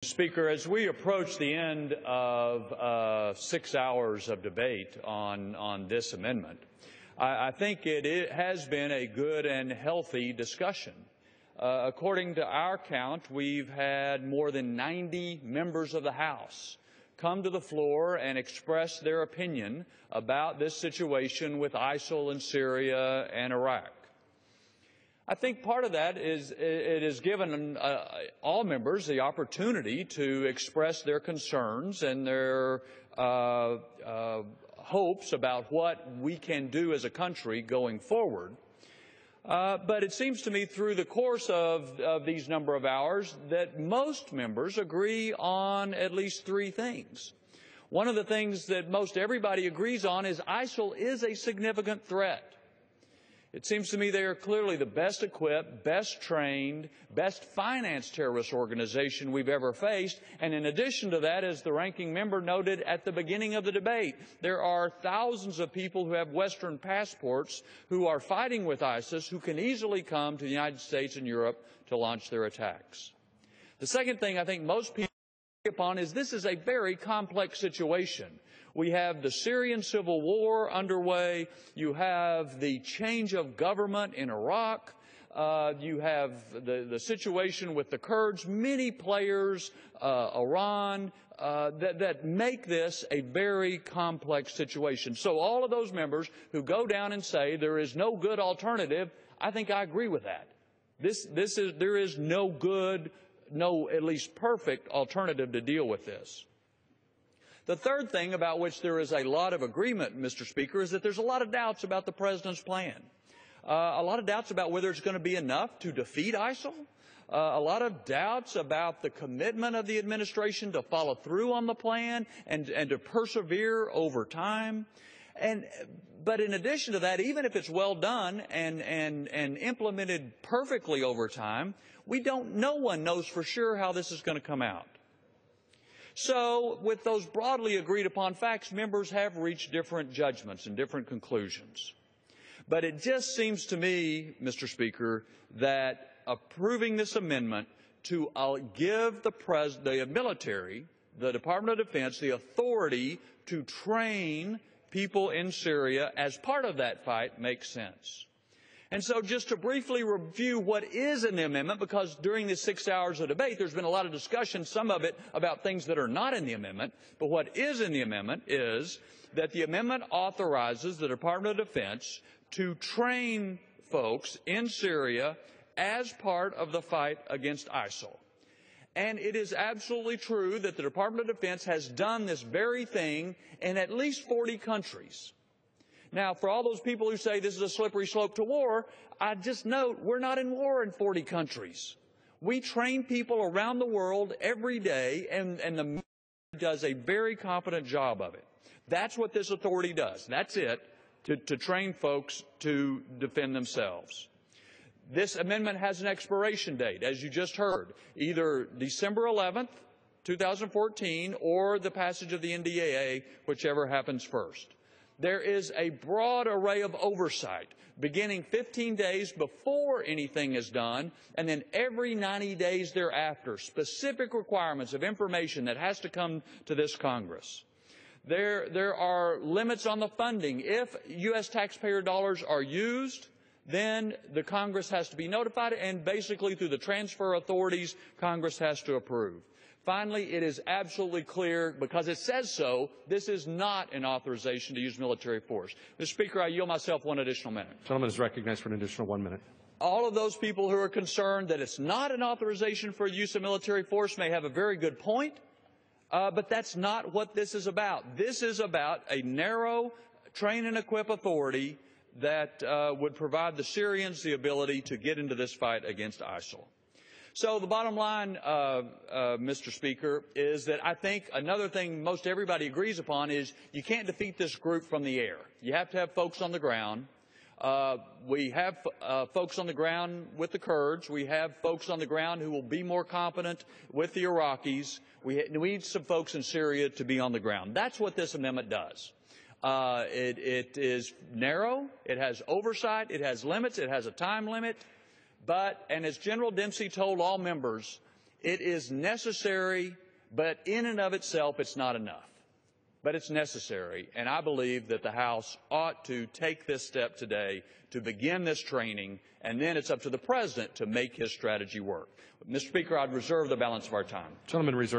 Speaker, as we approach the end of 6 hours of debate on this amendment, I think it has been a good and healthy discussion. According to our count, we've had more than 90 members of the House come to the floor and express their opinion about this situation with ISIL in Syria and Iraq. I think part of that is it has given all members the opportunity to express their concerns and their hopes about what we can do as a country going forward. But it seems to me through the course of these number of hours that most members agree on at least three things. One of the things that most everybody agrees on is ISIL is a significant threat. It seems to me they are clearly the best equipped, best trained, best financed terrorist organization we've ever faced. And in addition to that, as the ranking member noted at the beginning of the debate, there are thousands of people who have Western passports who are fighting with ISIS who can easily come to the United States and Europe to launch their attacks. The second thing I think most people agree upon is this is a very complex situation. We have the Syrian civil war underway. You have the change of government in Iraq. You have the situation with the Kurds, many players, Iran, that make this a very complex situation. So all of those members who go down and say there is no good alternative, I think I agree with that. There is no good, no at least perfect alternative to deal with this. The third thing about which there is a lot of agreement, Mr. Speaker, is that there's a lot of doubts about the President's plan. A lot of doubts about whether it's going to be enough to defeat ISIL. A lot of doubts about the commitment of the administration to follow through on the plan and to persevere over time. But in addition to that, even if it's well done and implemented perfectly over time, no one knows for sure how this is going to come out. So, with those broadly agreed upon facts, members have reached different judgments and different conclusions. But it just seems to me, Mr. Speaker, that approving this amendment to give the military, the Department of Defense, the authority to train people in Syria as part of that fight makes sense. And so just to briefly review what is in the amendment, because during the 6 hours of debate there's been a lot of discussion, some of it about things that are not in the amendment, but what is in the amendment is that the amendment authorizes the Department of Defense to train folks in Syria as part of the fight against ISIL. And it is absolutely true that the Department of Defense has done this very thing in at least 40 countries. Now, for all those people who say this is a slippery slope to war, I just note we're not in war in 40 countries. We train people around the world every day, and the military does a very competent job of it. That's what this authority does. That's it, to train folks to defend themselves. This amendment has an expiration date, as you just heard, either December 11th, 2014, or the passage of the NDAA, whichever happens first. There is a broad array of oversight, beginning 15 days before anything is done, and then every 90 days thereafter, specific requirements of information that has to come to this Congress. There are limits on the funding. If U.S. taxpayer dollars are used, then the Congress has to be notified, and basically through the transfer authorities, Congress has to approve. Finally, it is absolutely clear, because it says so, this is not an authorization to use military force. Mr. Speaker, I yield myself one additional minute. The gentleman is recognized for an additional 1 minute. All of those people who are concerned that it's not an authorization for use of military force may have a very good point, but that's not what this is about. This is about a narrow train and equip authority that would provide the Syrians the ability to get into this fight against ISIL. So the bottom line, Mr. Speaker, is that I think another thing most everybody agrees upon is you can't defeat this group from the air. You have to have folks on the ground. We have folks on the ground with the Kurds. We have folks on the ground who will be more competent with the Iraqis. We need some folks in Syria to be on the ground. That's what this amendment does. It is narrow. It has oversight. It has limits. It has a time limit. But, and as General Dempsey told all members, It is necessary, but in and of itself, it's not enough. But it's necessary, and I believe that the House ought to take this step today to begin this training, and then it's up to the President to make his strategy work. Mr. Speaker, I'd reserve the balance of our time. Gentleman reserves